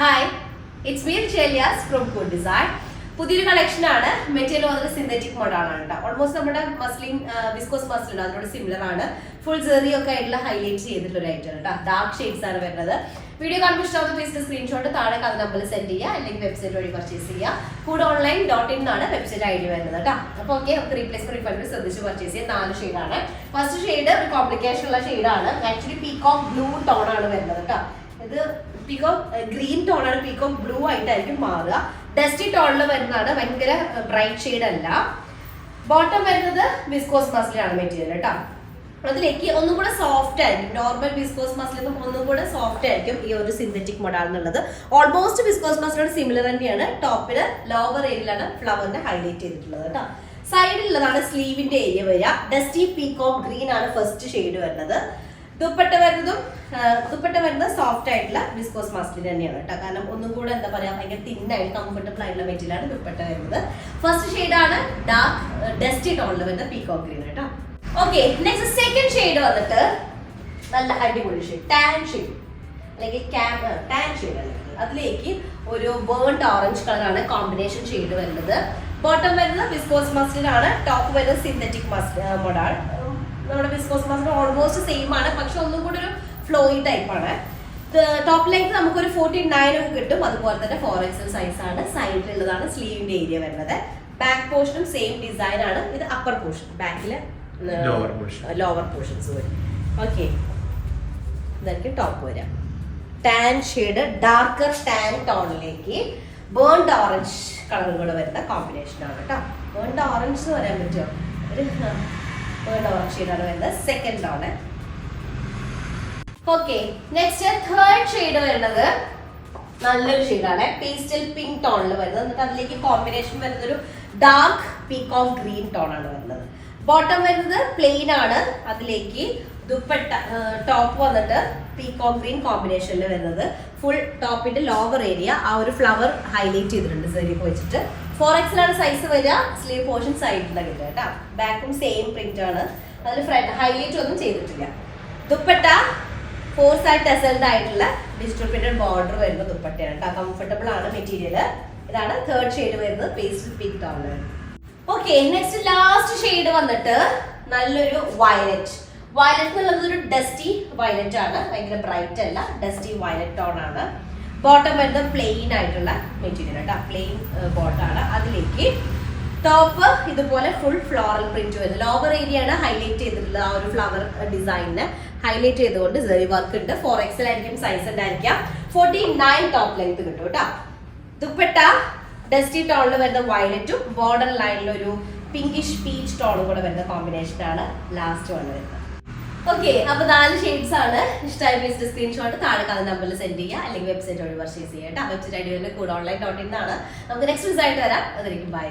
Hi, it's me Chelias from Good Design. പുതിയൊരു collection ആണ്. Material വന്നത് സിന്തറ്റിക് മോഡലാണ് കേട്ടോ. ഓൾമോസ്റ്റ് നമ്മുടെ മസ്ലിൻ വിസ്കോസ് മസ്ലിൻ അതിനോട് സിമിലർ ആണ്. ഫുൾ ജെറി ഒക്കെ ആയിട്ടുള്ള ഹൈലൈറ്റ് ചെയ്തിട്ടുള്ള ഒരു ഐറ്റം കേട്ടോ. ഡാർക്ക് ഷെയ്ഡ്സ് ആണ് വരുന്നത്. വീഡിയോ കാണുമ്പോൾ ഇഷ്ടമാവുന്ന പ്ലീസ് സ്ക്രീൻഷോട്ട് താഴെ അത് നമ്പറിൽ സെൻഡ് ചെയ്യുക, അല്ലെങ്കിൽ വെബ്സൈറ്റ് വഴി പർച്ചേസ് ചെയ്യുക. foodonline.in എന്നാണ് വെബ്സൈറ്റ് ഐ ഡി വരുന്നത് കേട്ടോ. അപ്പോൾ ഓക്കെ, നമുക്ക് റീപ്ലേസ്മെന്റ് റിഫണ്ട് ശ്രദ്ധിച്ച് പർച്ചേസ് ചെയ്യാം. 4 ഷെയ്ഡാണ്. ഫസ്റ്റ് ഷെയ്ഡ് ഒരു കോംപ്ലിക്കേഷൻ ഉള്ള ഷെയ്ഡാണ്. ആക്ച്വലി പീകോക്ക് ബ്ലൂ ടോൺ ആണ് വരുന്നത് കേട്ടോ. ഇത് പീകോക്ക് ഗ്രീൻ ടോൺ ആണ്, പീകോക്ക് ബ്ലൂ ആയിട്ടായിരിക്കും മാറുക. ഡസ്റ്റി ടോണിൽ വരുന്നതാണ്, ഭയങ്കര ബ്രൈറ്റ് ഷെയ്ഡ് അല്ല. ബോട്ടം വരുന്നത് വിസ്കോസ് മസ്ലിൻ ആണ് മെറ്റീരിയൽ കേട്ടോ. അതിലേക്ക് ഒന്നും കൂടെ സോഫ്റ്റ് ആയിരിക്കും. നോർമൽ വിസ്കോസ് മസ്ലിനും ഒന്നും കൂടെ സോഫ്റ്റ് ആയിരിക്കും ഈ ഒരു സിന്തറ്റിക് മോഡൽ എന്നുള്ളത്. ഓൾമോസ്റ്റ് വിസ്കോസ് മസ്ലിനോട് സിമിലർ തന്നെയാണ്. ടോപ്പില് ലോവർ ഏരിയയിലാണ് ഫ്ലവറിനെ ഹൈലൈറ്റ് ചെയ്തിട്ടുള്ളത് കേട്ടോ. സൈഡിലുള്ളതാണ് സ്ലീവിന്റെ ഏരിയ വരിക. ഡസ്റ്റി പീകോക്ക് ഗ്രീൻ ആണ് ഫസ്റ്റ് ഷെയ്ഡ് വരുന്നത്. ദുപ്പട്ട വരുന്നത് സോഫ്റ്റ് ആയിട്ടുള്ള വിസ്കോസ് മസ്ലിൻ തന്നെയാണ് കേട്ടോ. കാരണം ഒന്നും കൂടെ എന്താ പറയാ, ഭയങ്കര തിന്നായിട്ട് കംഫർട്ടബിൾ ആയിട്ടുള്ള മെറ്റീരിയലാണ് ദുപ്പട്ട വരുന്നത്. ഫസ്റ്റ് ഷെയ്ഡാണ് ഡാർക്ക് ഡസ്റ്റി ടോണിൽ വരുന്ന പീകോക്ക് ഗ്രീൻ കേട്ടോ. ഓക്കെ, നെക്സ്റ്റ് സെക്കൻഡ് ഷെയ്ഡ് വന്നിട്ട് നല്ല അടിപൊളി ഷെയ്ഡ്, ടാൻ ഷെയ്ഡ് അല്ലെങ്കിൽ ടാൻ ഷെയ്ഡ് അല്ലെങ്കിൽ അതിലേക്ക് ഒരു ബേൺഡ് ഓറഞ്ച് കളറാണ് കോമ്പിനേഷൻ ഷെയ്ഡ് വരുന്നത്. ബോട്ടം വരുന്നത് വിസ്കോസ് മസ്ലിൻ ആണ്. ടോപ്പ് വരുന്നത് സിന്തറ്റിക് മോഡൽ. നമ്മുടെ വിസ്കോസ് മസ്ലിൻ ഓൾമോസ്റ്റ് സെയിം ആണ്, പക്ഷെ ഒന്നും കൂടി ഒരു ഫ്ലോയി ടൈപ്പ് ആണ്. ടോപ്പിലേക്ക് നമുക്കൊരു 49 ഒക്കെ കിട്ടും. അതുപോലെ തന്നെ 4XL സൈസ് ആണ്. സൈഡിലുള്ളതാണ് സ്ലീവിന്റെ ഏരിയ വരുന്നത്. ബാക്ക് പോർഷനും സെയിം ഡിസൈൻ ആണ്. ഇത് അപ്പർ പോർഷൻ, ബാക്കില് ലോവർ പോർഷൻസ് വരും. ഓക്കെ, ഇതായിരിക്കും ടോപ്പ് വരാം. ടാൻ ഷെയ്ഡ്, ഡാർക്കർ ടാൻ ടോണിലേക്ക് ബേൺഡ് ഓറഞ്ച് കളറും കൂടെ വരുന്ന കോമ്പിനേഷൻ ആണ് കേട്ടോ. ബേൺഡ് ഓറഞ്ച് എന്ന് പറയാൻ പറ്റുമോ? ഒരു ബേൺഡ് ഓറഞ്ച് ഷെയ്ഡാണ് വരുന്നത്. സെക്കൻഡ് ആണ്. ഓക്കെ, നെക്സ്റ്റ് തേർഡ് ഷെയ്ഡ് വരുന്നത് നല്ലൊരു ഷെയ്ഡാണ്. പേസ്റ്റൽ പിങ്ക് ടോണിൽ വരുന്നത്. എന്നിട്ട് അതിലേക്ക് കോമ്പിനേഷൻ വരുന്നത് ഒരു ഡാർക്ക് പീകോക്ക് ഗ്രീൻ ടോൺ ആണ് വരുന്നത്. ബോട്ടം വരുന്നത് പ്ലെയിൻ ആണ്. അതിലേക്ക് ദുപ്പട്ട ടോപ്പ് വന്നിട്ട് പീകോക്ക് ഗ്രീൻ കോമ്പിനേഷനിൽ വരുന്നത്. ഫുൾ ടോപ്പിന്റെ ലോവർ ഏരിയ ആ ഒരു ഫ്ലവർ ഹൈലൈറ്റ് ചെയ്തിട്ടുണ്ട് സെറിയൊക്കെ വെച്ചിട്ട്. 4XL ആണ് സൈസ് വരിക. സ്ലീവ് പോർഷൻ സൈഡിലാണ് കിട്ടുക കേട്ടോ. ബാക്കും സെയിം പ്രിന്റ് ആണ്. അതിൽ ഫ്രണ്ട് ഹൈലൈറ്റ് ഒന്നും ചെയ്തിട്ടില്ല. ദുപ്പട്ട 4 സൈഡ് ടെസൽഡ് ആയിട്ടുള്ള ഡിജിറ്റൽ പ്രിന്റഡ് ബോർഡർ വരുന്ന ദുപ്പട്ടയാണ് കേട്ടോ. കംഫർട്ടബിൾ ആണ് മെറ്റീരിയൽ. ഇതാണ് തേർഡ് ഷെയ്ഡ് വരുന്നത്, പേസ്റ്റൽ പിങ്ക് ടോണിൽ. ഓക്കെ, നെക്സ്റ്റ് ലാസ്റ്റ് ഷെയ്ഡ് വന്നിട്ട് നല്ലൊരു വയലറ്റ്. വയലറ്റ് എന്നുള്ളത് ഒരു ഡസ്റ്റി വയലറ്റ് ആണ്. ഭയങ്കര ബ്രൈറ്റ് അല്ല, ഡസ്റ്റി വയലറ്റ് ടോൺ ആണ്. ബോട്ടം വരുന്നത് പ്ലെയിൻ ആയിട്ടുള്ള മെറ്റീരിയൽ കേട്ടോ. പ്ലെയിൻ ബോട്ടാണ്. അതിലേക്ക് ടോപ്പ് ഇതുപോലെ ഫുൾ ഫ്ലോറൽ പ്രിന്റ് വരുന്നത്. ലോവർ ഏരിയ ആണ് ഹൈലൈറ്റ് ചെയ്തിട്ടുള്ളത്. ആ ഒരു ഫ്ലവർ ഡിസൈനിന് ഹൈലൈറ്റ് ചെയ്തുകൊണ്ട് സെറി വർക്ക് ഉണ്ട്. 4XL ആയിരിക്കും സൈസ് ഉണ്ടായിരിക്കാം. 49 ടോപ്പ് ലെങ്ത് കിട്ടും കേട്ടോ. ദുപ്പട്ട ഡസ്റ്റി ടോണിൽ വരുന്ന വയലറ്റും ബോർഡർ ലൈനിൽ ഒരു പിങ്കിഷ് പീച്ച് ടോണും കൂടെ വരുന്ന കോമ്പിനേഷൻ ആണ് ലാസ്റ്റ് വൺ വരുന്നത്. ഓക്കെ, അപ്പൊ 4 ഷെയ്ഡ്സ് ആണ്. ഇഷ്ടമായ പ്ലീസ് സ്ക്രീൻഷോട്ട് താഴെ നമ്പറിൽ സെൻഡ് ചെയ്യുക, അല്ലെങ്കിൽ വെബ്സൈറ്റ് വഴി പർച്ചേസ് ചെയ്യുക കേട്ടോ. വെബ്സൈറ്റ് ഐ ഡി foodonline.in ആണ്. നമുക്ക് നെക്സ്റ്റ് റിസൾട്ട് വരാം. അതായിരിക്കും ബൈ.